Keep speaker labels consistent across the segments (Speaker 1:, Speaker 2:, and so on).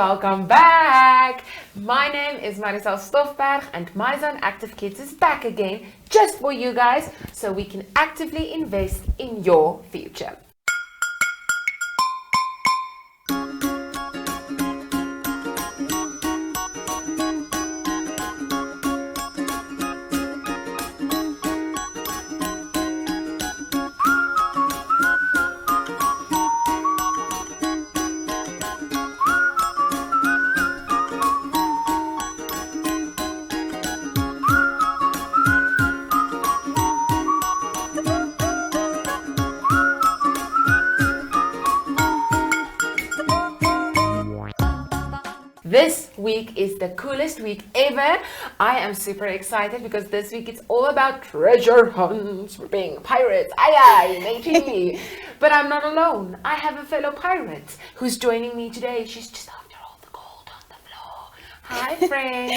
Speaker 1: welcome back. My name is Marisol Stoffberg and My Zone Active Kids is back again just for you guys so we can actively invest in your future. This week is the coolest week ever. I am super excited because this week it's all about treasure hunts. We're being pirates. Aye, matey. But I'm not alone. I have a fellow pirate who's joining me today. She's just after all the gold on the floor. Hi, friend.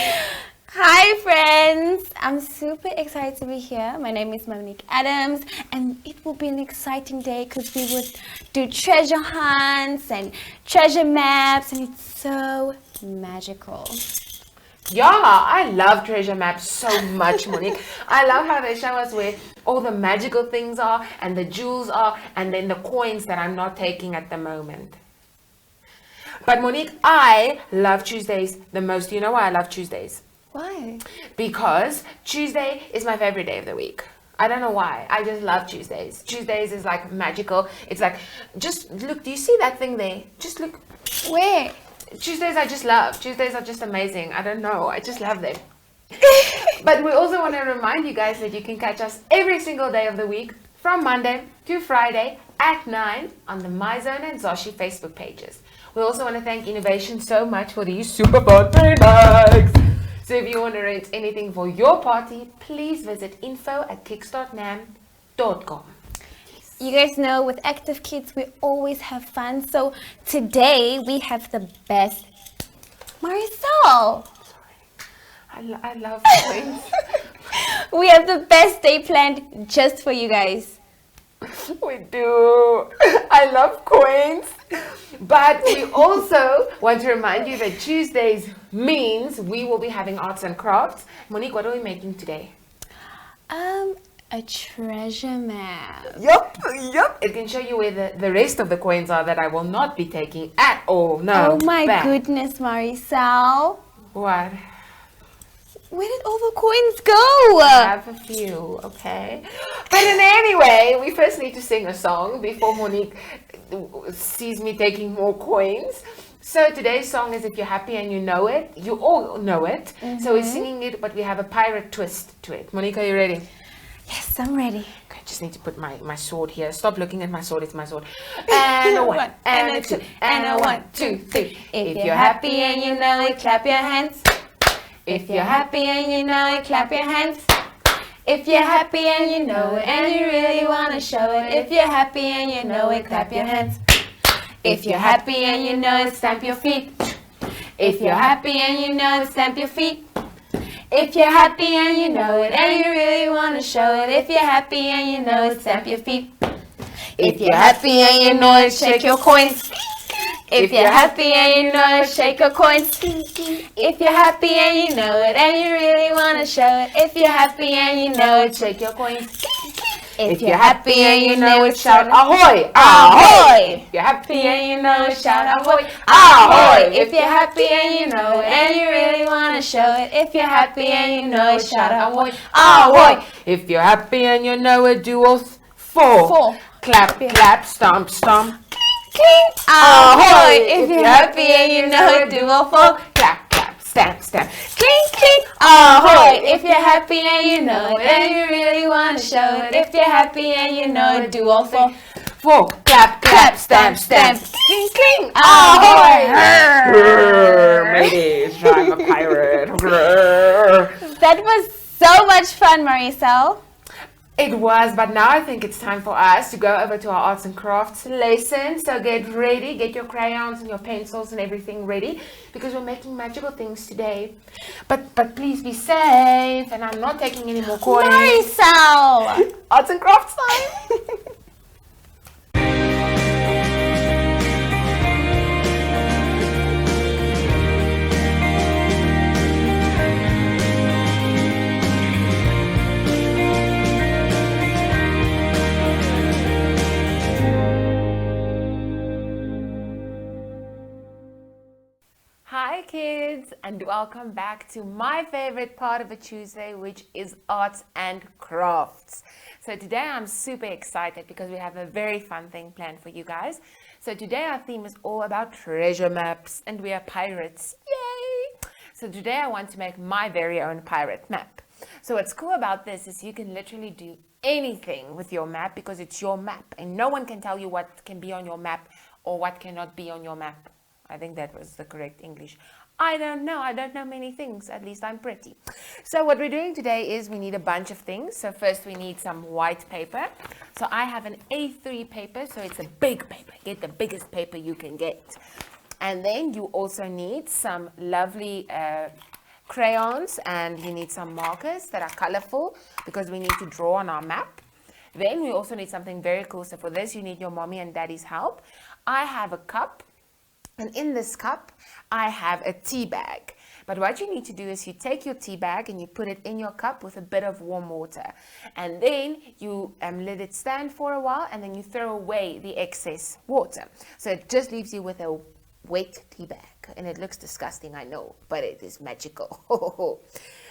Speaker 2: Hi friends, I'm super excited to be here. My name is Monique Adams and it will be an exciting day because we would do treasure hunts and treasure maps and it's so magical.
Speaker 1: Yeah, I love treasure maps so much, Monique. I love how they show us where all the magical things are and the jewels are and then the coins that I'm not taking at the moment. But Monique, I love Tuesdays the most. You know why I love Tuesdays?
Speaker 2: Why?
Speaker 1: Because Tuesday is my favorite day of the week. I don't know why. I just love Tuesdays. Tuesdays is like magical. It's like, just look, do you see that thing there? Just look.
Speaker 2: Where?
Speaker 1: Tuesdays I just love. Tuesdays are just amazing. I don't know. I just love them. But we also want to remind you guys that you can catch us every single day of the week from Monday to Friday at 9 on the My Zone and Zoshy Facebook pages. We also want to thank Innovation so much for these super fun bags. So if you want to rent anything for your party, please visit info@kickstartnam.com.
Speaker 2: You guys know with Active Kids we always have fun. So today we have the best Marisol.
Speaker 1: I love coins.
Speaker 2: We have the best day planned just for you guys.
Speaker 1: We do. I love coins. But we also want to remind you that Tuesdays means we will be having arts and crafts. Monique, what are we making today?
Speaker 2: A treasure map.
Speaker 1: Yup. It can show you where the rest of the coins are that I will not be taking at all. No.
Speaker 2: Oh my goodness, Marisol.
Speaker 1: What?
Speaker 2: Where did all the coins go?
Speaker 1: I have a few, okay? But in any way, we first need to sing a song before Monique sees me taking more coins. So today's song is If You're Happy and You Know It. You all know it. Mm-hmm. So we're singing it, but we have a pirate twist to it. Monique, are you ready?
Speaker 2: Yes, I'm ready.
Speaker 1: Okay, just need to put my sword here. Stop looking at my sword, it's my sword. And a one, and a two, and a 1, 2, 3.
Speaker 2: If you're happy and you know it, clap your hands. If you're happy and you know it, clap your hands. If you're happy and you know it, and you really want to show it. If you're happy and you know it, clap your hands. If you're happy and you know it, stamp your feet. If you're happy and you know it, stamp your feet. If you're happy and you know it, and you really want to show it. If you're happy and you know it, stamp your feet. If you're happy and you know it, shake your coins. If you're happy and you know it, shake your coins. If you're happy and you know it, and you really want to show it. If you're happy and you know it, shake your coins. If you're happy and you know it, shout ahoy, ahoy. If you're happy and you know it, shout ahoy, ahoy. If you're happy and you know it, and you really want to show it. If you're happy and you know it, shout ahoy, ahoy. If you're happy and you know it, do all four. Clap, clap, stomp, stomp. Cling, ahoy! If you're happy and you know it, do all four. Clap, clap, stamp, stamp. Cling, cling, ahoy! If you're happy and you know it, and you really want to show it. If you're happy and you know it, do all four. Four, clap, clap, stamp, stamp. Cling, cling, ahoy! Maybe I'm a pirate. That was so much fun, Marisol. It was, but now I think it's time for us to go over to our arts and crafts lesson. So get ready, get your crayons and your pencils and everything ready because we're making magical things today. But please be safe, and I'm not taking any more coins. Marisol! Arts and crafts time!
Speaker 1: and welcome back to my favorite part of a Tuesday, which is arts and crafts. So today I'm super excited because we have a very fun thing planned for you guys. So today our theme is all about treasure maps, and we are pirates. Yay! So today I want to make my very own pirate map. So what's cool about this is you can literally do anything with your map because it's your map, and no one can tell you what can be on your map or what cannot be on your map. I think that was the correct English. I don't know many things, at least I'm pretty. So what we're doing today is we need a bunch of things. So first we need some white paper. So I have an A3 paper, so it's a big paper. Get the biggest paper you can get. And then you also need some lovely crayons, and you need some markers that are colorful because we need to draw on our map. Then we also need something very cool. So for this you need your mommy and daddy's help. I have a cup. And in this cup, I have a tea bag. But what you need to do is you take your tea bag and you put it in your cup with a bit of warm water. And then you let it stand for a while, and then you throw away the excess water. So it just leaves you with a wet tea bag. And it looks disgusting, I know, but it is magical.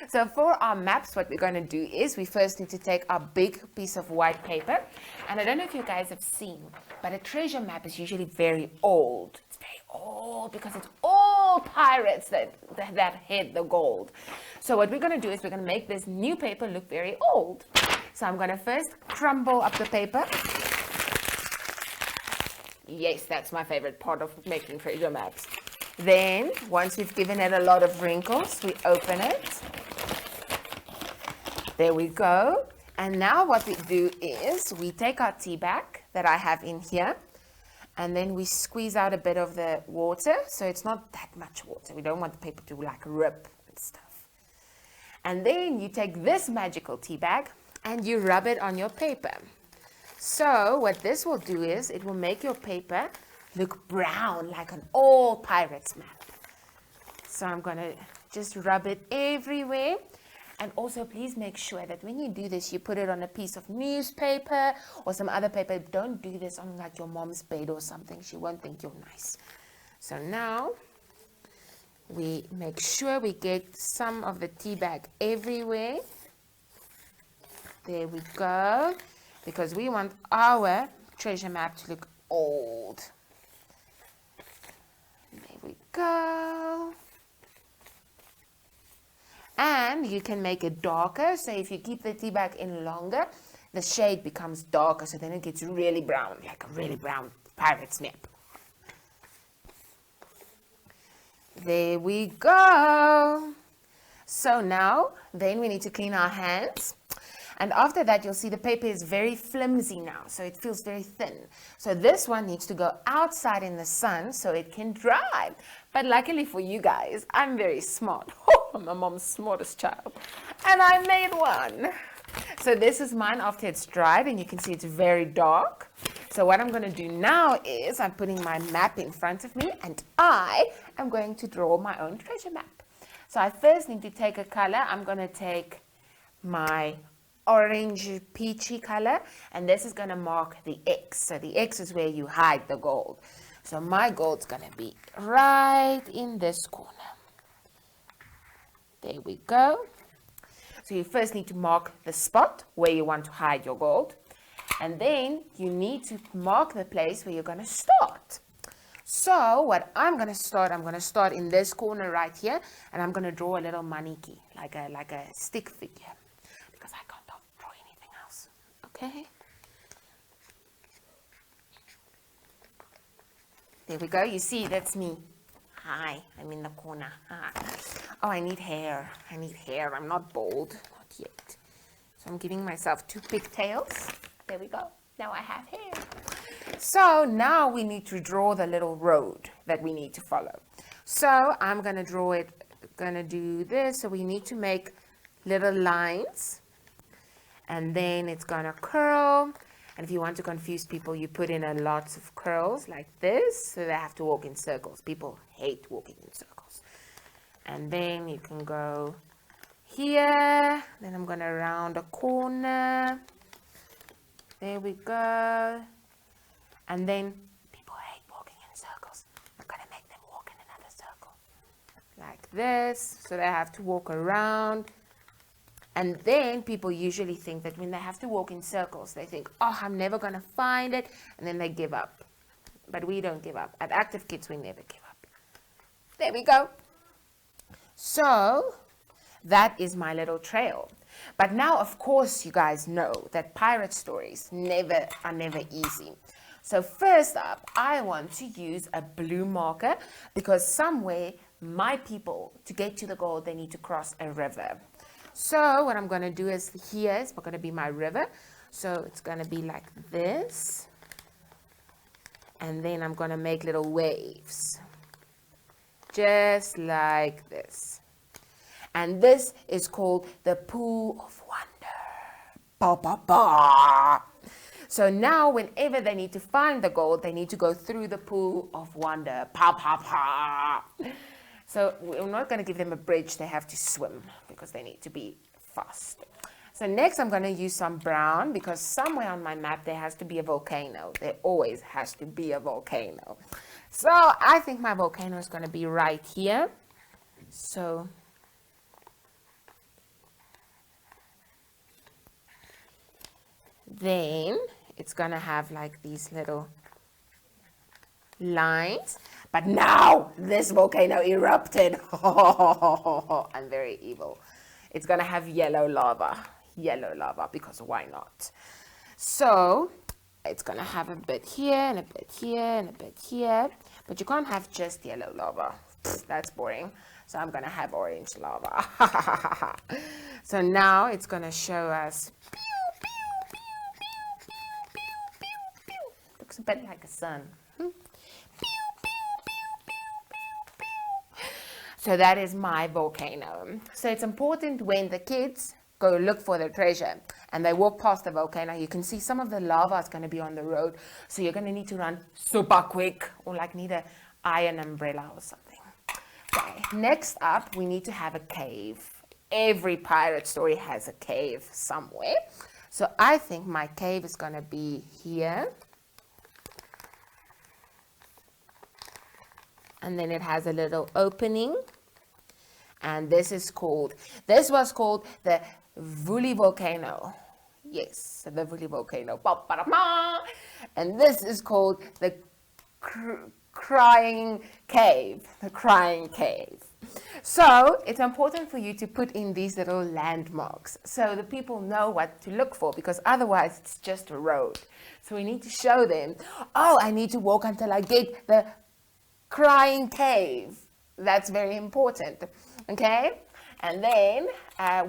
Speaker 1: So for our maps, what we're going to do is we first need to take our big piece of white paper. And I don't know if you guys have seen, but a treasure map is usually very old. It's very old because it's all pirates that hid the gold. So what we're going to do is we're going to make this new paper look very old. So I'm going to first crumble up the paper. Yes, that's my favorite part of making treasure maps. Then, once we've given it a lot of wrinkles, we open it. There we go. And now what we do is we take our tea bag that I have in here, and then we squeeze out a bit of the water. So it's not that much water. We don't want the paper to like rip and stuff. And then you take this magical tea bag and you rub it on your paper. So what this will do is it will make your paper look brown like an old pirate's map. So I'm going to just rub it everywhere. And also please make sure that when you do this, you put it on a piece of newspaper or some other paper. Don't do this on like your mom's bed or something. She won't think you're nice. So now we make sure we get some of the tea bag everywhere. There we go. Because we want our treasure map to look old. There we go. And you can make it darker. So if you keep the tea bag in longer, the shade becomes darker. So then it gets really brown, like a really brown pirate's map. There we go. So now, then we need to clean our hands. And after that, you'll see the paper is very flimsy now, so it feels very thin. So this one needs to go outside in the sun so it can dry. But luckily for you guys, I'm very smart. I'm my mom's smartest child. And I made one. So this is mine after it's dried, and you can see it's very dark. So what I'm going to do now is I'm putting my map in front of me, and I am going to draw my own treasure map. So I first need to take a color. I'm going to take my orange peachy color, and this is going to mark the X. So the X is where you hide the gold. So my gold's going to be right in this corner. There we go. So you first need to mark the spot where you want to hide your gold, and then you need to mark the place where you're going to start. So what I'm going to start in this corner right here, and I'm going to draw a little maniki, like a stick figure, because I can't draw anything else. Okay? There we go. You see, that's me. Hi, I'm in the corner. Hi. Oh, I need hair. I'm not bald. Not yet. So I'm giving myself 2 pigtails. There we go. Now I have hair. So now we need to draw the little road that we need to follow. So I'm going to draw it. Going to do this. So we need to make little lines. And then it's going to curl. And if you want to confuse people, you put in a lots of curls like this, so they have to walk in circles. People hate walking in circles. And then you can go here. Then I'm going to round a corner. There we go. And then people hate walking in circles. I'm going to make them walk in another circle. Like this, so they have to walk around. And then people usually think that when they have to walk in circles, they think, oh, I'm never going to find it, and then they give up. But we don't give up. At Active Kids, we never give up. There we go. So that is my little trail. But now, of course, you guys know that pirate stories are never easy. So first up, I want to use a blue marker because somewhere my people, to get to the goal, they need to cross a river. So what I'm going to do is here is going to be my river. So it's going to be like this. And then I'm going to make little waves. Just like this. And this is called the Pool of Wonder. Ba, ba, ba. So now whenever they need to find the gold, they need to go through the Pool of Wonder. Pa, pa, pa. So we're not going to give them a bridge. They have to swim because they need to be fast. So next I'm going to use some brown because somewhere on my map there has to be a volcano. There always has to be a volcano. So I think my volcano is going to be right here. So then it's going to have like these little lines. But now this volcano erupted. I'm very evil. It's going to have yellow lava because why not? So it's going to have a bit here and a bit here and a bit here. But you can't have just yellow lava. That's boring. So I'm going to have orange lava. So now it's going to show us. Looks a bit like a sun. So that is my volcano. So it's important when the kids go look for the treasure and they walk past the volcano, you can see some of the lava is going to be on the road. So you're going to need to run super quick or like need an iron umbrella or something. Okay. Next up, we need to have a cave. Every pirate story has a cave somewhere. So I think my cave is going to be here. And then it has a little opening. And this was called the Vuli volcano. Yes, the Vuli volcano. And this is called the crying cave. The crying cave. So it's important for you to put in these little landmarks so the people know what to look for, because otherwise it's just a road. So we need to show them, oh, I need to walk until I get the crying cave. That's very important. Okay, and then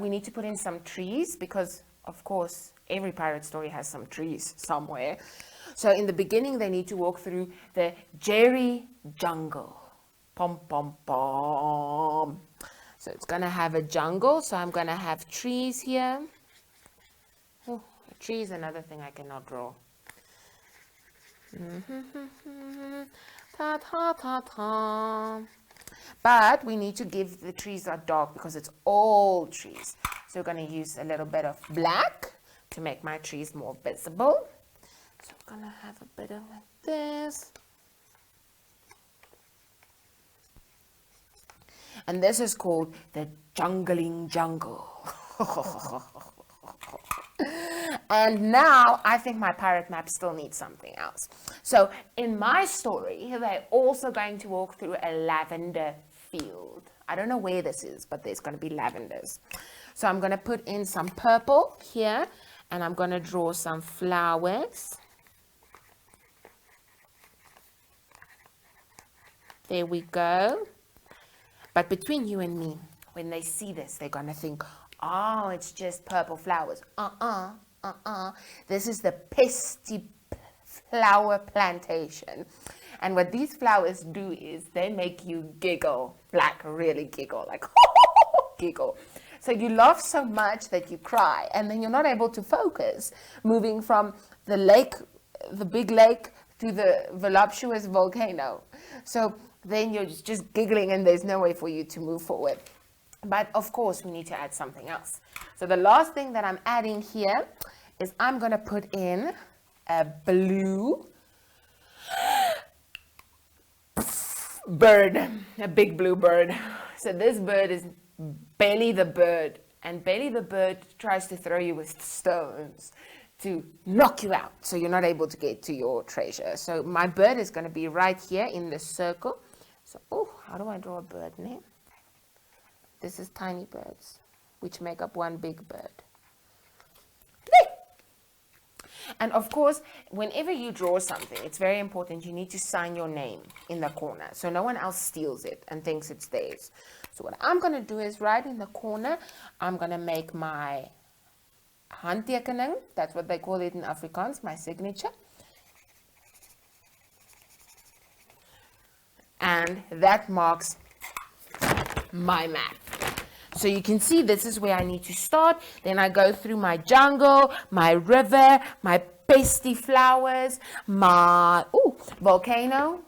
Speaker 1: we need to put in some trees because, of course, every pirate story has some trees somewhere. So in the beginning, they need to walk through the Jerry jungle. Pom, pom, pom. So it's going to have a jungle. So I'm going to have trees here. Oh, a tree is another thing I cannot draw. Ta, ta, ta, ta. But we need to give the trees a dark because it's all trees. So we're going to use a little bit of black to make my trees more visible. So I'm going to have a bit of like this. And this is called the jungling jungle. And now I think my pirate map still needs something else. So in my story, they're also going to walk through a lavender field. I don't know where this is, but there's going to be lavenders. So I'm going to put in some purple here, and I'm going to draw some flowers. There we go. But between you and me, when they see this, they're going to think, oh, it's just purple flowers. This is the pesty flower plantation. And what these flowers do is they make you giggle, like really giggle, like giggle. So you laugh so much that you cry, and then you're not able to focus, moving from the lake, the big lake, to the voluptuous volcano. So then you're just giggling and there's no way for you to move forward. But of course, we need to add something else. So the last thing that I'm adding here is I'm going to put in a blue bird, a big blue bird. So this bird is Belly the bird. And Belly the bird tries to throw you with stones to knock you out so you're not able to get to your treasure. So my bird is going to be right here in this circle. So, how do I draw a bird name? This is tiny birds, which make up one big bird. And of course, whenever you draw something, it's very important you need to sign your name in the corner so no one else steals it and thinks it's theirs. So what I'm going to do is right in the corner, I'm going to make my handtekening. That's what they call it in Afrikaans, my signature. And that marks my map. So you can see this is where I need to start. Then I go through my jungle, my river, my pesty flowers, my volcano,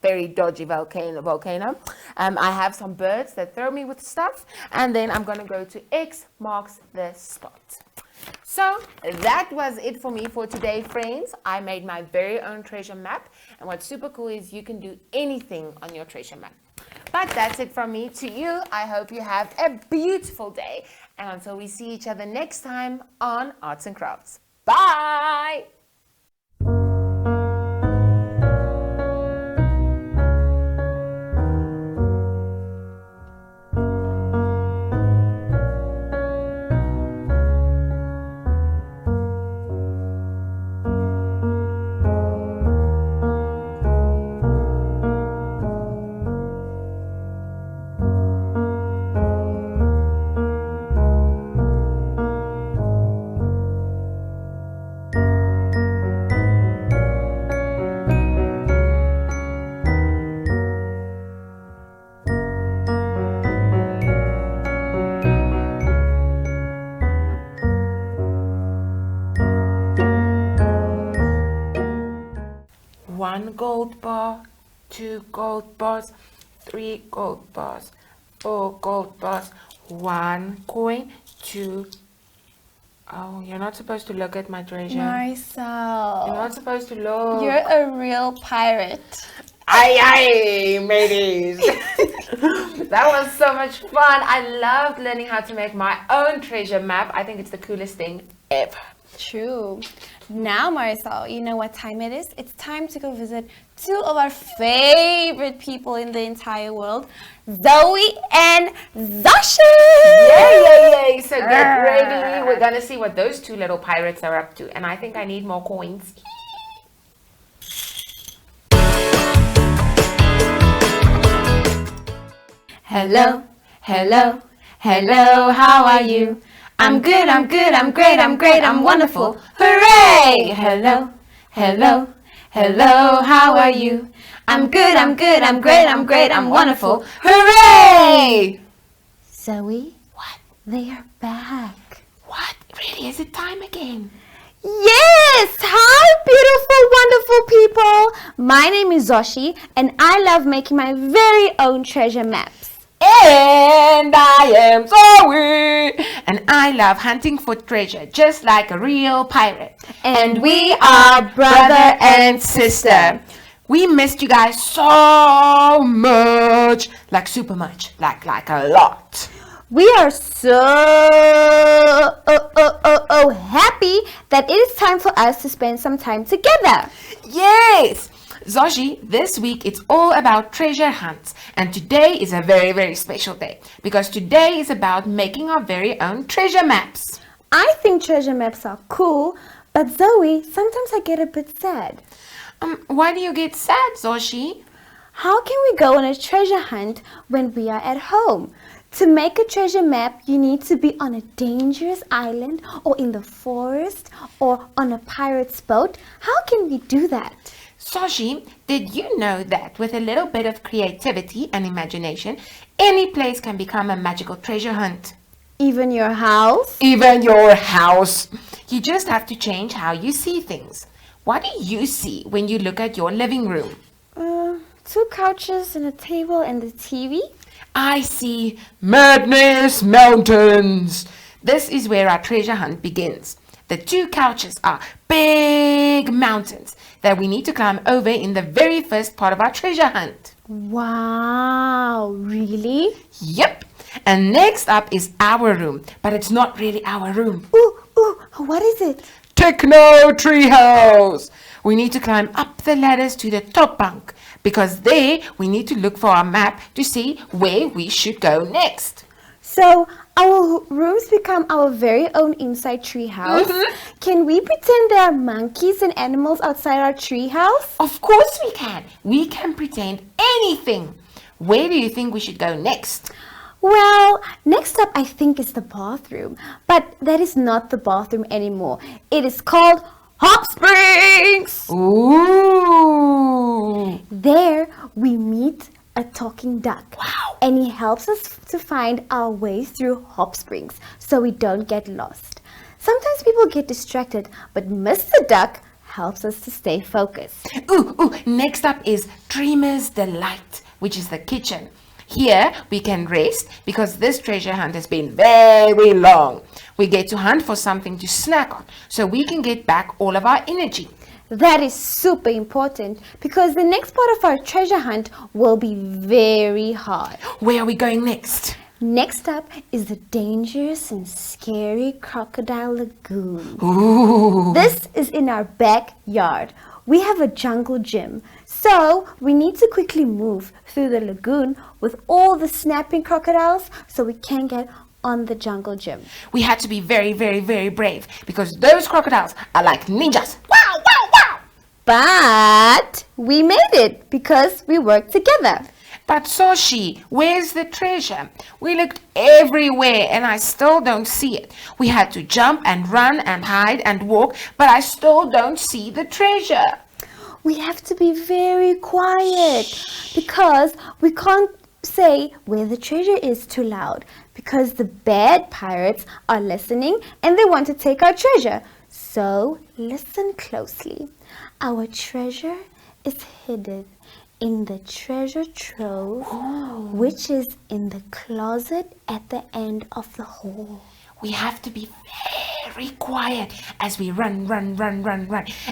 Speaker 1: very dodgy volcano. I have some birds that throw me with stuff, and then I'm going to go to X marks the spot. So that was it for me for today, friends. I made my very own treasure map, and what's super cool is you can do anything on your treasure map. But that's it from me to you. I hope you have a beautiful day. And until we see each other next time on Arts and Crafts. Bye! One gold bar, 2 gold bars, 3 gold bars, 4 gold bars, 1 coin, 2. Oh, you're not supposed to look at my treasure.
Speaker 2: Marcel,
Speaker 1: You're not supposed to look.
Speaker 2: you're a real pirate.
Speaker 1: Aye, aye, mateys. That was so much fun. I loved learning how to make my own treasure map. I think it's the coolest thing ever.
Speaker 2: True. Now, Marcel, you know what time it is? It's time to go visit 2 of our favorite people in the entire world, Zoey and Zoshy.
Speaker 1: Yay! So get ready. We're going to see what those 2 little pirates are up to. And I think I need more coins.
Speaker 2: Hello, hello, hello, how are you? I'm good, I'm good, I'm great, I'm great, I'm wonderful. Hooray! Hello, hello, hello, how are you? I'm good, I'm good, I'm great, I'm great, I'm wonderful. Hooray! Zoey,
Speaker 1: What?
Speaker 2: they are back.
Speaker 1: What? Really? Is it time again?
Speaker 2: Yes! Hi, beautiful, wonderful people! My name is Zoshy, and I love making my very own treasure maps.
Speaker 1: And I am Zoey, and I love hunting for treasure just like a real pirate.
Speaker 2: And we are brother and sister.
Speaker 1: We missed you guys so much, like super much, like a lot.
Speaker 2: We are so happy that it is time for us to spend some time together.
Speaker 1: Yes! Zoshy, this week it's all about treasure hunts, and today is a very, very special day because today is about making our very own treasure maps.
Speaker 2: I think treasure maps are cool, but Zoey, sometimes I get a bit sad.
Speaker 1: Why do you get sad, Zoshy?
Speaker 2: How can we go on a treasure hunt when we are at home? To make a treasure map, you need to be on a dangerous island or in the forest or on a pirate's boat. How can we do that?
Speaker 1: Zoshy, did you know that with a little bit of creativity and imagination, any place can become a magical treasure hunt?
Speaker 2: Even your house?
Speaker 1: Even your house. You just have to change how you see things. What do you see when you look at your living room?
Speaker 2: 2 couches and a table and the TV.
Speaker 1: I see Madness Mountains. This is where our treasure hunt begins. The 2 couches are big mountains that we need to climb over in the very first part of our treasure hunt.
Speaker 2: Wow, really?
Speaker 1: Yep. And next up is our room, but it's not really our room.
Speaker 2: Ooh, what is it?
Speaker 1: Techno treehouse. We need to climb up the ladders to the top bunk because there we need to look for our map to see where we should go next.
Speaker 2: So our rooms become our very own inside treehouse. Can we pretend there are monkeys and animals outside our treehouse?
Speaker 1: Of course we can. We can pretend anything. Where do you think we should go next?
Speaker 2: Well, next up I think is the bathroom. But that is not the bathroom anymore. It is called Hot Springs!
Speaker 1: Ooh!
Speaker 2: There we meet a talking duck.
Speaker 1: Wow!
Speaker 2: And he helps us to find our way through Hot Springs so we don't get lost. Sometimes people get distracted, but Mr. Duck helps us to stay focused.
Speaker 1: Ooh! Next up is Dreamer's Delight, which is the kitchen. Here we can rest because this treasure hunt has been very long. We get to hunt for something to snack on so we can get back all of our energy.
Speaker 2: That is super important because the next part of our treasure hunt will be very hard.
Speaker 1: Where are we going next?
Speaker 2: Next up is the dangerous and scary Crocodile Lagoon.
Speaker 1: Ooh!
Speaker 2: This is in our backyard. We have a jungle gym, so we need to quickly move through the lagoon with all the snapping crocodiles so we can get on the jungle gym.
Speaker 1: We had to be very, very, very brave because those crocodiles are like ninjas. Wow, wow, wow!
Speaker 2: But we made it because we worked together.
Speaker 1: But Zoshy, where's the treasure? We looked everywhere and I still don't see it. We had to jump and run and hide and walk, but I still don't see the treasure.
Speaker 2: We have to be very quiet because we can't say where the treasure is too loud because the bad pirates are listening and they want to take our treasure. So listen closely. Our treasure is hidden in the treasure trove, which is in the closet at the end of the hall.
Speaker 1: We have to be very quiet as we run.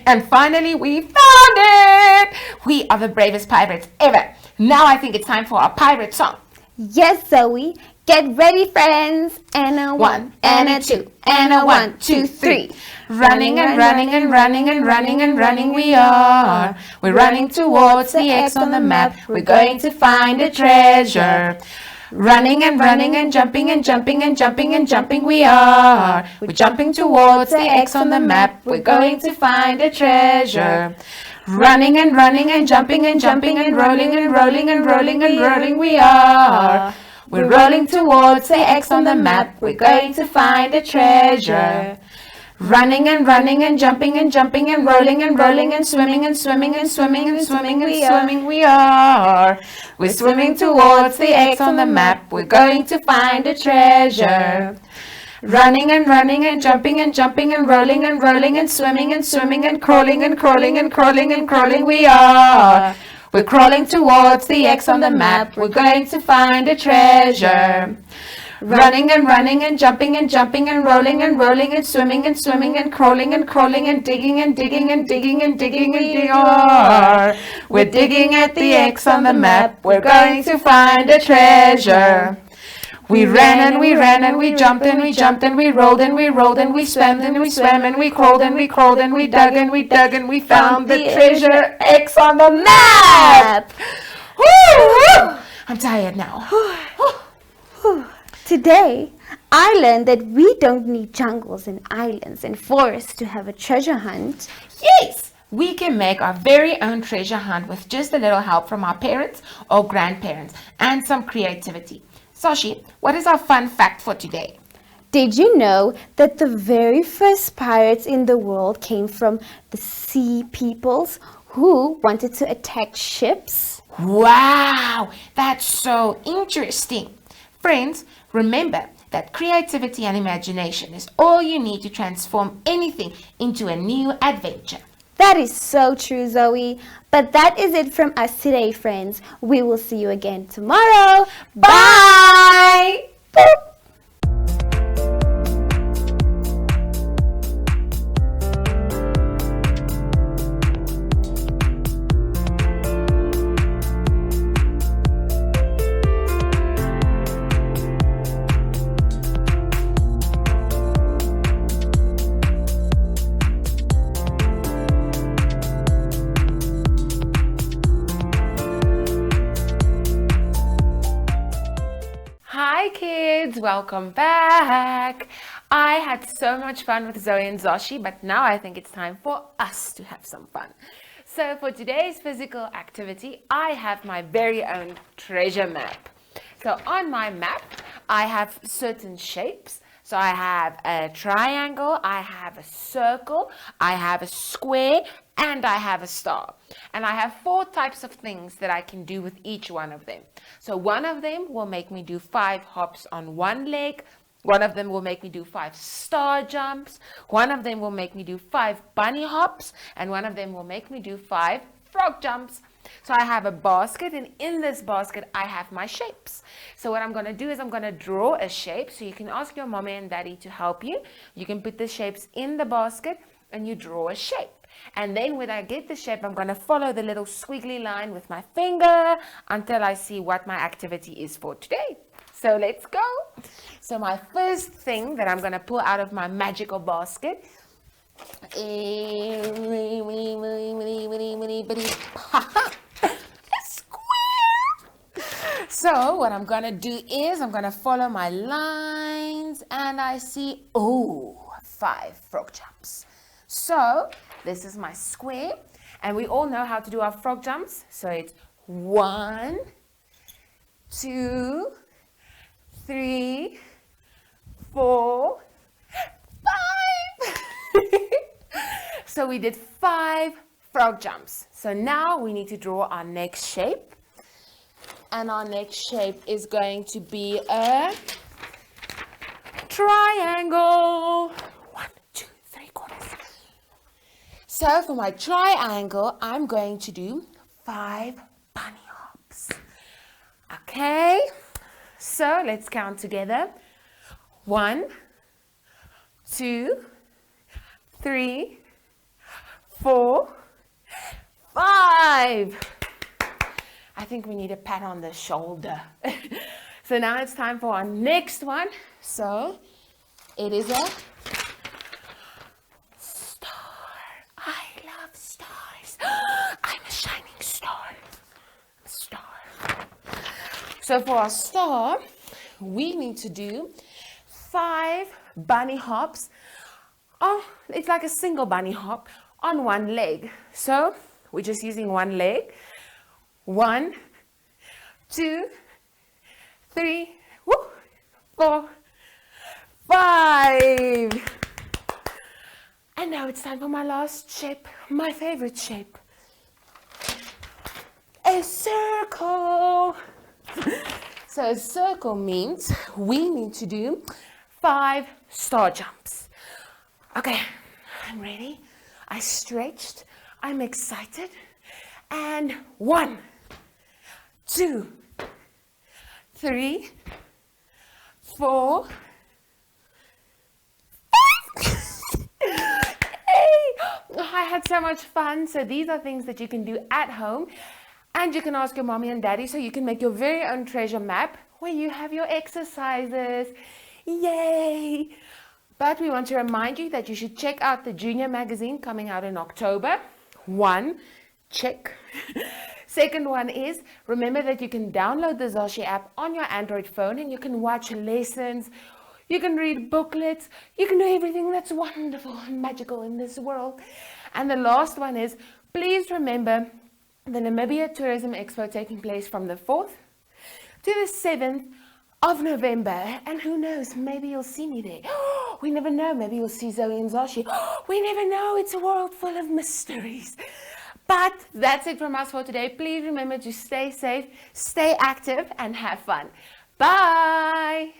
Speaker 1: And finally we found it! We are the bravest pirates ever. Now I think it's time for our pirate song.
Speaker 2: Yes, Zoe. Get ready, friends. And a 1, and a 2, and a 1, 2, 3.
Speaker 1: Running and running and running and running and running we are. We're running towards the X on the map. We're going to find a treasure. Running and running and jumping and jumping and jumping and jumping we are. We're jumping towards the X on the map. We're going to find a treasure. Running and running and jumping and jumping and rolling and rolling and rolling and rolling we are. We're rolling towards the X on the map. We're going to find a treasure. Running and running and jumping and jumping and rolling and rolling and swimming and swimming and swimming and swimming and swimming we are. We're swimming towards the X on the map. We're going to find a treasure. Running and running and jumping and jumping and rolling and swimming and swimming and crawling and crawling and crawling and crawling we are. We're crawling towards the X on the map. We're going to find a treasure. Running and running and jumping and jumping and rolling and swimming and crawling and digging and digging and digging and digging and digging. We're digging at the X on the map. We're going to find a treasure. We ran and we ran and we jumped and we jumped and we rolled and we rolled and we swam and we swam and we crawled and we crawled and we dug and we dug and we found the treasure X on the map. Woo! I'm tired now.
Speaker 2: Today, I learned that we don't need jungles and islands and forests to have a treasure hunt.
Speaker 1: Yes! We can make our very own treasure hunt with just a little help from our parents or grandparents and some creativity. Zoshy, what is our fun fact for today?
Speaker 2: Did you know that the very first pirates in the world came from the sea peoples who wanted to attack ships?
Speaker 1: Wow! That's so interesting. Friends, remember that creativity and imagination is all you need to transform anything into a new adventure.
Speaker 2: That is so true, Zoe. But that is it from us today, friends. We will see you again tomorrow.
Speaker 1: Bye! Boop. kids, welcome back. I had so much fun with Zoey and Zoshy, but now I think it's time for us to have some fun. So for today's physical activity, I have my very own treasure map. So on my map, I have certain shapes. So I have a triangle, I have a circle, I have a square, and I have a star. And I have 4 types of things that I can do with each one of them. So one of them will make me do 5 hops on one leg. One of them will make me do 5 star jumps. One of them will make me do 5 bunny hops. And one of them will make me do 5 frog jumps. So I have a basket, and in this basket I have my shapes. So what I'm going to do is I'm going to draw a shape. So you can ask your mommy and daddy to help you. You can put the shapes in the basket and you draw a shape. And then when I get the shape, I'm going to follow the little squiggly line with my finger until I see what my activity is for today. So let's go. So my first thing that I'm going to pull out of my magical basket is a square. So what I'm going to do is I'm going to follow my lines, and I see, 5 frog jumps. So this is my square, and we all know how to do our frog jumps. So it's 1, 2, 3, 4, 5. So we did 5 frog jumps. So now we need to draw our next shape. And our next shape is going to be a triangle. 1, 2, 3 corners. So for my triangle, I'm going to do 5 bunny hops. Okay, so let's count together. 1, 2, 3, 4, 5. I think we need a pat on the shoulder. So now it's time for our next one. So it is a star. I love stars. I'm a shining star. So for our star, we need to do 5 bunny hops. Oh, it's like a single bunny hop on one leg. So we're just using one leg. 1, 2, 3, 4, 5. And now it's time for my last shape, my favorite shape. A circle. So a circle means we need to do 5 star jumps. Okay, I'm ready. I stretched. I'm excited. And 1, 2, 3, 4, 5. I had so much fun. So these are things that you can do at home. And you can ask your mommy and daddy, so you can make your very own treasure map where you have your exercises. Yay! But we want to remind you that you should check out the Junior magazine coming out in October. 1, check. Second one is, remember that you can download the Zoshy app on your Android phone and you can watch lessons, you can read booklets, you can do everything that's wonderful and magical in this world. And the last one is, please remember the Namibia Tourism Expo taking place from the 4th to the 7th of November. And who knows, maybe you'll see me there. We never know, maybe you'll see Zoey and Zoshy. We never know, it's a world full of mysteries. But that's it from us for today. Please remember to stay safe, stay active, and have fun. Bye!